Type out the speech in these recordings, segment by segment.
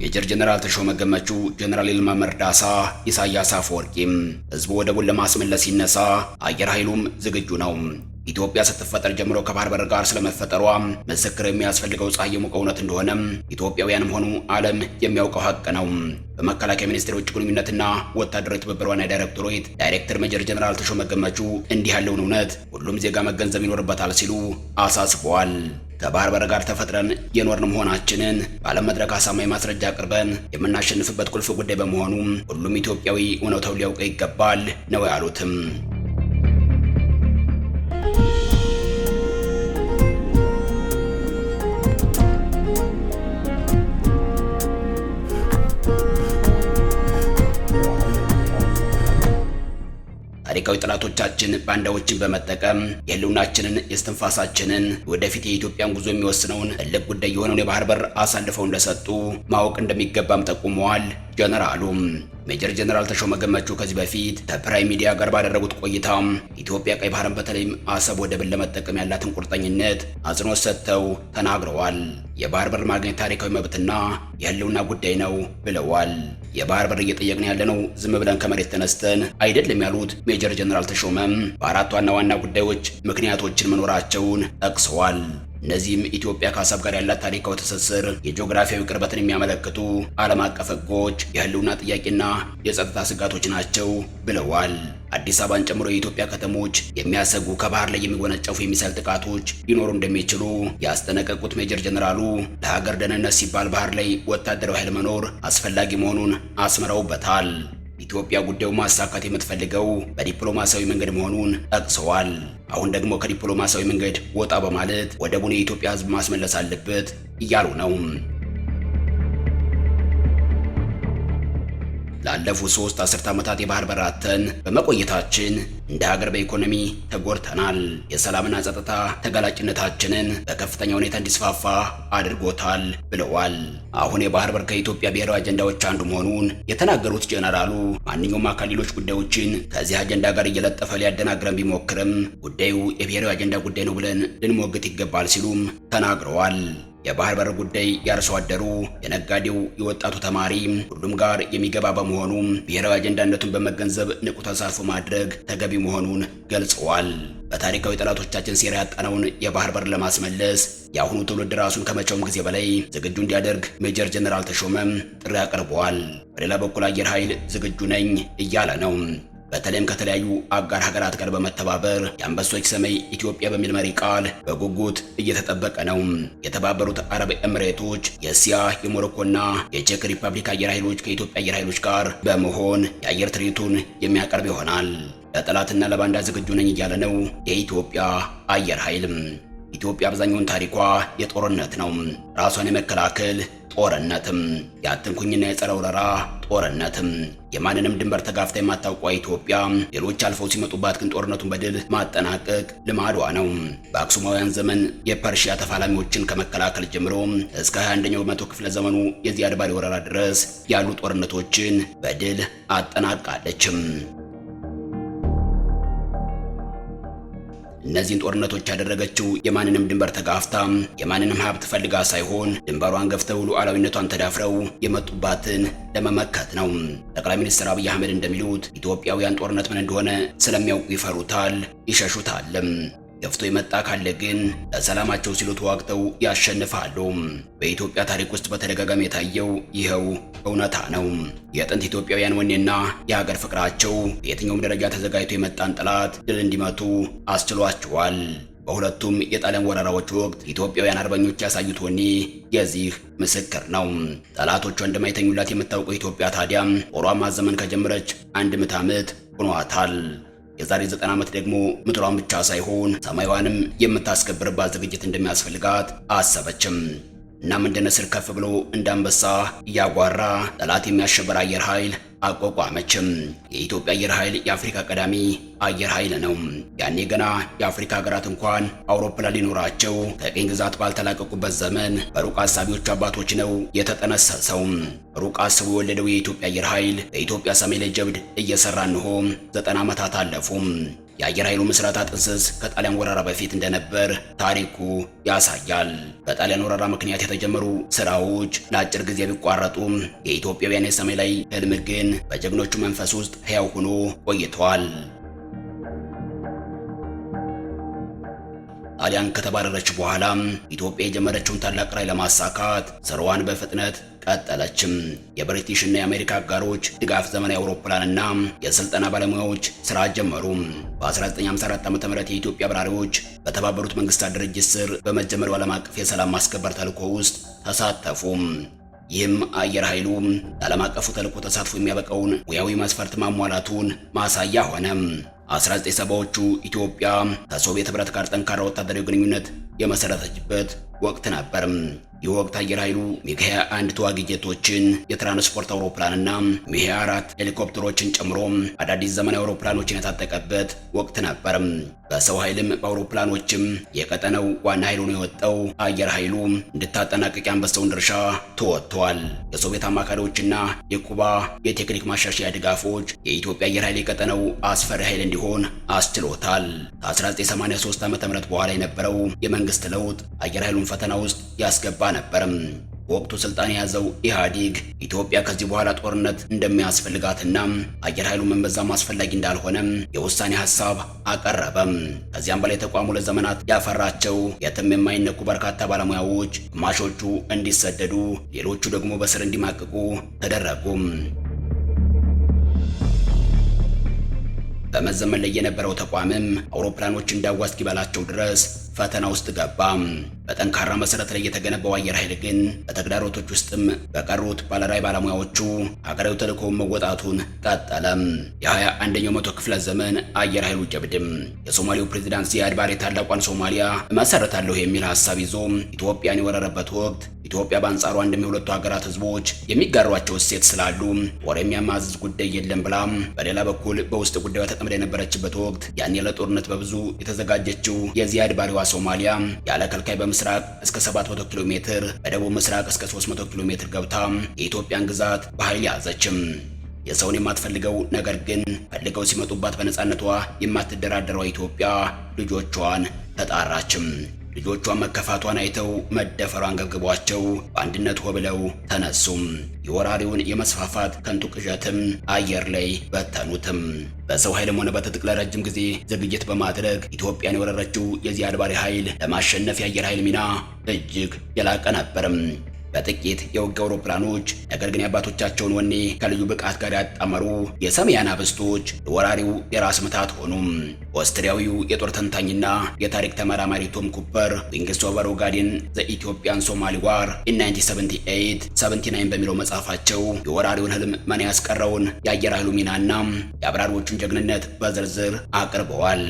ሜጀር ጀነራል ተሾመ ገመቹ፣ ጀነራል ይልማ መርዳሳ፣ ኢሳያስ አፈወርቂም ህዝቡ ወደቡን ለማስመለስ ሲነሳ አየር ኃይሉም ዝግጁ ነው። ኢትዮጵያ ስትፈጠር ጀምሮ ከባህር በር ጋር ስለመፈጠሯ ምስክር የሚያስፈልገው ፀሐይ የሞቀ እውነት እንደሆነም ኢትዮጵያውያንም ሆኑ ዓለም የሚያውቀው ሀቅ ነው። በመከላከያ ሚኒስቴር ውጭ ግንኙነትና ወታደራዊ ትብብር ዋና ዳይሬክቶሬት ዳይሬክተር ሜጀር ጀነራል ተሾመ ገመቹ እንዲህ ያለውን እውነት ሁሉም ዜጋ መገንዘብ ይኖርበታል ሲሉ አሳስበዋል። ከባህር በር ጋር ተፈጥረን የኖርን መሆናችንን በዓለም መድረክ አሳማኝ ማስረጃ አቅርበን የምናሸንፍበት ቁልፍ ጉዳይ በመሆኑ ሁሉም ኢትዮጵያዊ እውነታውን ሊያውቀው ይገባል ነው ያሉትም። ታሪካዊ ጠላቶቻችን ባንዳዎችን በመጠቀም የህልውናችንን የስትንፋሳችንን ወደፊት የኢትዮጵያን ጉዞ የሚወስነውን ትልቅ ጉዳይ የሆነውን የባህር በር አሳልፈው እንደሰጡ ማወቅ እንደሚገባም ጠቁመዋል። ጀነራሉ ሜጀር ጀነራል ተሾመ ገመቹ ከዚህ በፊት ከፕራይም ሚዲያ ጋር ባደረጉት ቆይታ ኢትዮጵያ ቀይ ባህርን በተለይም አሰብ ወደብን ለመጠቀም ያላትን ቁርጠኝነት አጽንኦት ሰጥተው ተናግረዋል። የባህር በር ማግኘት ታሪካዊ መብትና የህልውና ጉዳይ ነው ብለዋል። የባህር በር እየጠየቅን ያለነው ዝም ብለን ከመሬት ተነስተን አይደለም ያሉት ሜጀር ጀነራል ተሾመም በአራት ዋና ዋና ጉዳዮች ምክንያቶችን መኖራቸውን ጠቅሰዋል። እነዚህም ኢትዮጵያ ከአሰብ ጋር ያላት ታሪካዊ ትስስር፣ የጂኦግራፊያዊ ቅርበትን የሚያመለክቱ ዓለም አቀፍ ህጎች፣ የህልውና ጥያቄና የጸጥታ ስጋቶች ናቸው ብለዋል። አዲስ አበባን ጨምሮ የኢትዮጵያ ከተሞች የሚያሰጉ ከባህር ላይ የሚወነጨፉ የሚሳይል ጥቃቶች ሊኖሩ እንደሚችሉ ያስጠነቀቁት ሜጀር ጀነራሉ ለሀገር ደህንነት ሲባል ባህር ላይ ወታደራዊ ኃይል መኖር አስፈላጊ መሆኑን አስምረውበታል። ኢትዮጵያ ጉዳዩን ማሳካት የምትፈልገው በዲፕሎማሲያዊ መንገድ መሆኑን ጠቅሰዋል። አሁን ደግሞ ከዲፕሎማሲያዊ መንገድ ወጣ በማለት ወደቡን የኢትዮጵያ ህዝብ ማስመለስ አለበት እያሉ ነው። ላለፉት 3 አስርት ዓመታት የባህር በር አጥተን በመቆየታችን እንደ ሀገር በኢኮኖሚ ተጎድተናል። የሰላምና ጸጥታ ተጋላጭነታችንን በከፍተኛ ሁኔታ እንዲስፋፋ አድርጎታል ብለዋል። አሁን የባህር በር ከኢትዮጵያ ብሔራዊ አጀንዳዎች አንዱ መሆኑን የተናገሩት ጀነራሉ ማንኛውም አካል ሌሎች ጉዳዮችን ከዚህ አጀንዳ ጋር እየለጠፈ ሊያደናግረን ቢሞክርም ጉዳዩ የብሔራዊ አጀንዳ ጉዳይ ነው ብለን ልንሞግት ይገባል ሲሉም ተናግረዋል። የባህር በር ጉዳይ ያርሶ አደሩ፣ የነጋዴው፣ የወጣቱ ተማሪ ሁሉም ጋር የሚገባ በመሆኑ ብሔራዊ አጀንዳነቱን በመገንዘብ ንቁ ተሳትፎ ማድረግ ተገቢ መሆኑን ገልጸዋል። በታሪካዊ ጠላቶቻችን ሴራ ያጣነውን የባህር በር ለማስመለስ የአሁኑ ትውልድ ራሱን ከመቼውም ጊዜ በላይ ዝግጁ እንዲያደርግ ሜጀር ጀነራል ተሾመም ጥሪ አቅርበዋል። በሌላ በኩል አየር ኃይል ዝግጁ ነኝ እያለ ነው። በተለይም ከተለያዩ አጋር ሀገራት ጋር በመተባበር የአንበሶች ሰማይ ኢትዮጵያ በሚል መሪ ቃል በጉጉት እየተጠበቀ ነው። የተባበሩት አረብ ኤምሬቶች፣ የእስያ፣ የሞሮኮና የቼክ ሪፐብሊክ አየር ኃይሎች ከኢትዮጵያ አየር ኃይሎች ጋር በመሆን የአየር ትርኢቱን የሚያቀርብ ይሆናል። ለጠላትና ለባንዳ ዝግጁ ነኝ እያለ ነው የኢትዮጵያ አየር ኃይልም። ኢትዮጵያ አብዛኛውን ታሪኳ የጦርነት ነው። ራሷን የመከላከል ጦርነትም፣ የአትንኩኝና የጸረ ወረራ ጦርነትም፣ የማንንም ድንበር ተጋፍታ የማታውቋ ኢትዮጵያ ሌሎች አልፈው ሲመጡባት ግን ጦርነቱን በድል ማጠናቀቅ ልማዷ ነው። በአክሱማውያን ዘመን የፐርሺያ ተፋላሚዎችን ከመከላከል ጀምሮ እስከ 21ኛው መቶ ክፍለ ዘመኑ የዚያድ ባሬ ወረራ ድረስ ያሉ ጦርነቶችን በድል አጠናቃለችም። እነዚህን ጦርነቶች ያደረገችው የማንንም ድንበር ተጋፍታ የማንንም ሀብት ፈልጋ ሳይሆን ድንበሯን ገፍተው ሉዓላዊነቷን ተዳፍረው የመጡባትን ለመመከት ነው። ጠቅላይ ሚኒስትር አብይ አህመድ እንደሚሉት ኢትዮጵያውያን ጦርነት ምን እንደሆነ ስለሚያውቁ ይፈሩታል፣ ይሸሹታልም። ገፍቶ የመጣ ካለ ግን ለሰላማቸው ሲሉ ተዋግተው ያሸንፋሉ። በኢትዮጵያ ታሪክ ውስጥ በተደጋጋሚ የታየው ይኸው እውነታ ነው። የጥንት ኢትዮጵያውያን ወኔና የሀገር ፍቅራቸው በየትኛውም ደረጃ ተዘጋጅቶ የመጣን ጠላት ድል እንዲመቱ አስችሏቸዋል። በሁለቱም የጣሊያን ወረራዎች ወቅት ኢትዮጵያውያን አርበኞች ያሳዩት ወኔ የዚህ ምስክር ነው። ጠላቶቿ እንደማይተኙላት የምታውቀው ኢትዮጵያ ታዲያ ጦሯን ማዘመን ከጀመረች 100 ዓመት ሆኗታል። የዛሬ 90 ዓመት ደግሞ ምድሯን ብቻ ሳይሆን ሰማይዋንም የምታስከብርባት ዝግጅት እንደሚያስፈልጋት አሰበችም። እናም እንደ ንስር ከፍ ብሎ እንዳንበሳ እያጓራ ጠላት የሚያሸበር አየር ኃይል አቋቋመችም። የኢትዮጵያ አየር ኃይል የአፍሪካ ቀዳሚ አየር ኃይል ነው። ያኔ ገና የአፍሪካ ሀገራት እንኳን አውሮፕላን ሊኖራቸው ከቅኝ ግዛት ባልተላቀቁበት ዘመን በሩቅ አሳቢዎች አባቶች ነው የተጠነሰሰው። ሩቅ አስቦ የወለደው የኢትዮጵያ አየር ኃይል በኢትዮጵያ ሰማይ ላይ ጀብድ እየሰራ እንሆ 90 ዓመታት አለፉ። የአየር ኃይሉ ምስረታ ጥንስስ ከጣሊያን ወረራ በፊት እንደነበር ታሪኩ ያሳያል። በጣሊያን ወረራ ምክንያት የተጀመሩ ስራዎች ለአጭር ጊዜ ቢቋረጡም የኢትዮጵያውያን የሰማይ ላይ ህልም ግን በጀግኖቹ መንፈስ ውስጥ ሕያው ሆኖ ቆይተዋል። ጣሊያን ከተባረረች በኋላ ኢትዮጵያ የጀመረችውን ታላቅ ራዕይ ለማሳካት ስራዋን በፍጥነት ቀጠለችም። የብሪቲሽና የአሜሪካ አጋሮች ድጋፍ ዘመናዊ አውሮፕላንና የስልጠና ባለሙያዎች ስራ ጀመሩ። በ1954 ዓ.ም የኢትዮጵያ አብራሪዎች በተባበሩት መንግስታት ድርጅት ስር በመጀመሪያው ዓለም አቀፍ የሰላም ማስከበር ተልዕኮ ውስጥ ተሳተፉ። ይህም አየር ኃይሉ ለዓለም አቀፉ ተልዕኮ ተሳትፎ የሚያበቃውን ሙያዊ መስፈርት ማሟላቱን ማሳያ ሆነ። 1970ዎቹ ኢትዮጵያ ከሶቪየት ህብረት ጋር ጠንካራ ወታደራዊ ግንኙነት የመሰረተችበት ወቅት ነበር። ይህ ወቅት አየር ኃይሉ ሚግ 21 ተዋጊ ጄቶችን፣ የትራንስፖርት አውሮፕላንና ሚግ 24 ሄሊኮፕተሮችን ጨምሮ አዳዲስ ዘመናዊ አውሮፕላኖችን የታጠቀበት ወቅት ነበር። በሰው ኃይልም በአውሮፕላኖችም የቀጠናው ዋና ኃይል ሆኖ የወጣው አየር ኃይሉ እንድታጠናቀቅ ያንበሳውን ድርሻ ተወጥቷል። የሶቪየት አማካሪዎችና የኩባ የቴክኒክ ማሻሻያ ድጋፎች የኢትዮጵያ አየር ኃይል የቀጠናው አስፈሪ ኃይል እንዲሆን አስችሎታል። ከ1983 ዓ.ም በኋላ የነበረው የመንግስት ለውጥ አየር ኃይሉን ፈተና ውስጥ ያስገባ ነበርም። በወቅቱ ስልጣን የያዘው ኢህአዴግ ኢትዮጵያ ከዚህ በኋላ ጦርነት እንደሚያስፈልጋትና አየር ኃይሉ መበዛም አስፈላጊ እንዳልሆነ የውሳኔ ሐሳብ አቀረበም። ከዚያም በላይ ተቋሙ ለዘመናት ያፈራቸው የትም የማይነኩ በርካታ ባለሙያዎች ግማሾቹ እንዲሰደዱ፣ ሌሎቹ ደግሞ በስር እንዲማቅቁ ተደረጉ። በመዘመን ላይ የነበረው ተቋምም አውሮፕላኖች እንዳዋስ እስኪበላቸው ድረስ ፈተና ውስጥ ገባ። በጠንካራ መሰረት ላይ የተገነባው አየር ኃይል ግን በተግዳሮቶች ውስጥም በቀሩት ባለራዕይ ባለሙያዎቹ ሀገራዊ ተልዕኮውን መወጣቱን ቀጠለም። የ21ኛው መቶ ክፍለ ዘመን አየር ኃይሉ ጀብድም የሶማሌው ፕሬዝዳንት ዚያድ ባሬ ታላቋን ሶማሊያ እመሰርታለሁ የሚል ሐሳብ ይዞ ኢትዮጵያን የወረረበት ወቅት ኢትዮጵያ በአንጻሩ አንድም የሁለቱ ሀገራት ህዝቦች የሚጋሯቸው እሴት ስላሉ ወሬ የሚያማዝዝ ጉዳይ የለም ብላ በሌላ በኩል በውስጥ ጉዳዩ ተጠምዳ የነበረችበት ወቅት ያኔ ለጦርነት በብዙ የተዘጋጀችው የዚያድ ባሬዋ ሶማሊያ ያለ ከልካይ በምስራቅ እስከ 700 ኪሎ ሜትር በደቡብ ምስራቅ እስከ 300 ኪሎ ሜትር ገብታ የኢትዮጵያን ግዛት በኃይል ያዘችም። የሰውን የማትፈልገው ነገር ግን ፈልገው ሲመጡባት በነፃነቷ የማትደራደረው ኢትዮጵያ ልጆቿን ተጣራችም። ልጆቿን መከፋቷን አይተው መደፈሯን ገብግቧቸው በአንድነት ሆብለው ተነሱም። የወራሪውን የመስፋፋት ከንቱ ቅዠትም አየር ላይ በተኑትም። በሰው ኃይልም ሆነ በትጥቅ ለረጅም ጊዜ ዝግጅት በማድረግ ኢትዮጵያን የወረረችው የዚያድ ባሬ ኃይል ለማሸነፍ የአየር ኃይል ሚና እጅግ የላቀ ነበርም። በጥቂት የውጊያ አውሮፕላኖች ነገር ግን የአባቶቻቸውን ወኔ ከልዩ ብቃት ጋር ያጣመሩ የሰማይ አናብስቶች የወራሪው የራስ ምታት ሆኑም። ኦስትሪያዊው የጦር ተንታኝና የታሪክ ተመራማሪ ቶም ኩፐር ዊንግስ ኦቨር ኦጋዴን ዘ ኢትዮጵያን ሶማሊ ዋር ኢን 1978-79 በሚለው መጽሐፋቸው የወራሪውን ህልም መና ያስቀረውን የአየር ኃይሉ ሚናና የአብራሪዎቹን ጀግንነት በዝርዝር አቅርበዋል።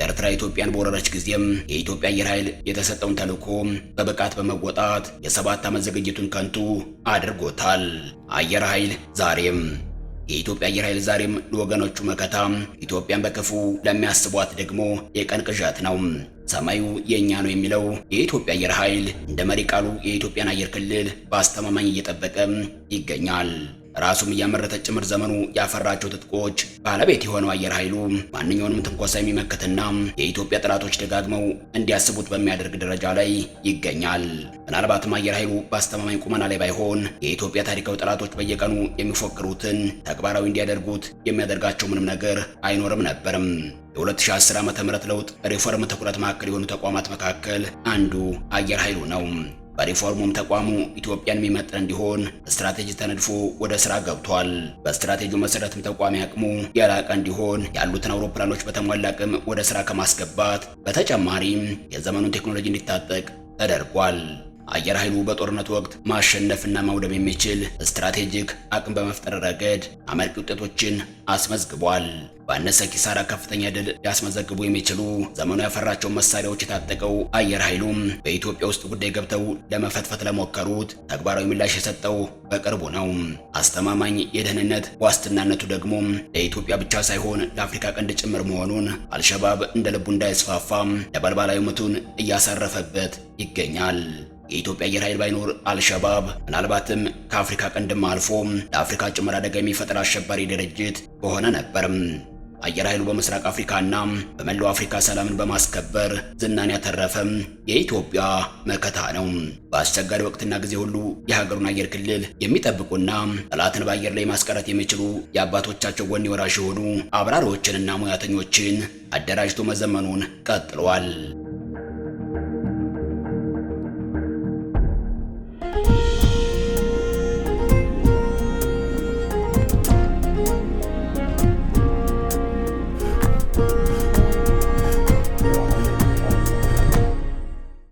ኤርትራ ኢትዮጵያን በወረረች ጊዜም የኢትዮጵያ አየር ኃይል የተሰጠውን ተልዕኮ በብቃት በመወጣት የ7 ዓመት ዝግጅቱን ከንቱ አድርጎታል። አየር ኃይል ዛሬም የኢትዮጵያ አየር ኃይል ዛሬም ለወገኖቹ መከታ፣ ኢትዮጵያን በክፉ ለሚያስቧት ደግሞ የቀን ቅዠት ነው። ሰማዩ የኛ ነው የሚለው የኢትዮጵያ አየር ኃይል እንደ መሪ ቃሉ የኢትዮጵያን አየር ክልል በአስተማማኝ እየጠበቀ ይገኛል። ራሱም እያመረተ ጭምር ዘመኑ ያፈራቸው ትጥቆች ባለቤት የሆነው አየር ኃይሉ ማንኛውንም ትንኮሳ የሚመክትና የኢትዮጵያ ጠላቶች ደጋግመው እንዲያስቡት በሚያደርግ ደረጃ ላይ ይገኛል። ምናልባትም አየር ኃይሉ በአስተማማኝ ቁመና ላይ ባይሆን የኢትዮጵያ ታሪካዊ ጠላቶች በየቀኑ የሚፎክሩትን ተግባራዊ እንዲያደርጉት የሚያደርጋቸው ምንም ነገር አይኖርም ነበርም። የ2010 ዓ.ም ለውጥ ሪፎርም ትኩረት ማዕከል የሆኑ ተቋማት መካከል አንዱ አየር ኃይሉ ነው። በሪፎርሙም ተቋሙ ኢትዮጵያን የሚመጥን እንዲሆን ስትራቴጂ ተነድፎ ወደ ስራ ገብቷል። በስትራቴጂው መሰረትም ተቋሚ አቅሙ የላቀ እንዲሆን ያሉትን አውሮፕላኖች በተሟላ አቅም ወደ ስራ ከማስገባት በተጨማሪም የዘመኑን ቴክኖሎጂ እንዲታጠቅ ተደርጓል። አየር ኃይሉ በጦርነት ወቅት ማሸነፍና ማውደም የሚችል ስትራቴጂክ አቅም በመፍጠር ረገድ አመርቂ ውጤቶችን አስመዝግቧል። ባነሰ ኪሳራ ከፍተኛ ድል ሊያስመዘግቡ የሚችሉ ዘመኑ ያፈራቸውን መሳሪያዎች የታጠቀው አየር ኃይሉም በኢትዮጵያ ውስጥ ጉዳይ ገብተው ለመፈትፈት ለሞከሩት ተግባራዊ ምላሽ የሰጠው በቅርቡ ነው። አስተማማኝ የደህንነት ዋስትናነቱ ደግሞ ለኢትዮጵያ ብቻ ሳይሆን ለአፍሪካ ቀንድ ጭምር መሆኑን አልሸባብ እንደ ልቡ እንዳይስፋፋም ነበልባላዊ ምቱን እያሳረፈበት ይገኛል። የኢትዮጵያ አየር ኃይል ባይኖር አልሸባብ ምናልባትም ከአፍሪካ ቀንድም አልፎ ለአፍሪካ ጭምር አደጋ የሚፈጥር አሸባሪ ድርጅት በሆነ ነበርም። አየር ኃይሉ በምስራቅ አፍሪካና በመላው አፍሪካ ሰላምን በማስከበር ዝናን ያተረፈም የኢትዮጵያ መከታ ነው። በአስቸጋሪ ወቅትና ጊዜ ሁሉ የሀገሩን አየር ክልል የሚጠብቁና ጠላትን በአየር ላይ ማስቀረት የሚችሉ የአባቶቻቸው ወኔ ወራሽ የሆኑ አብራሪዎችንና ሙያተኞችን አደራጅቶ መዘመኑን ቀጥሏል።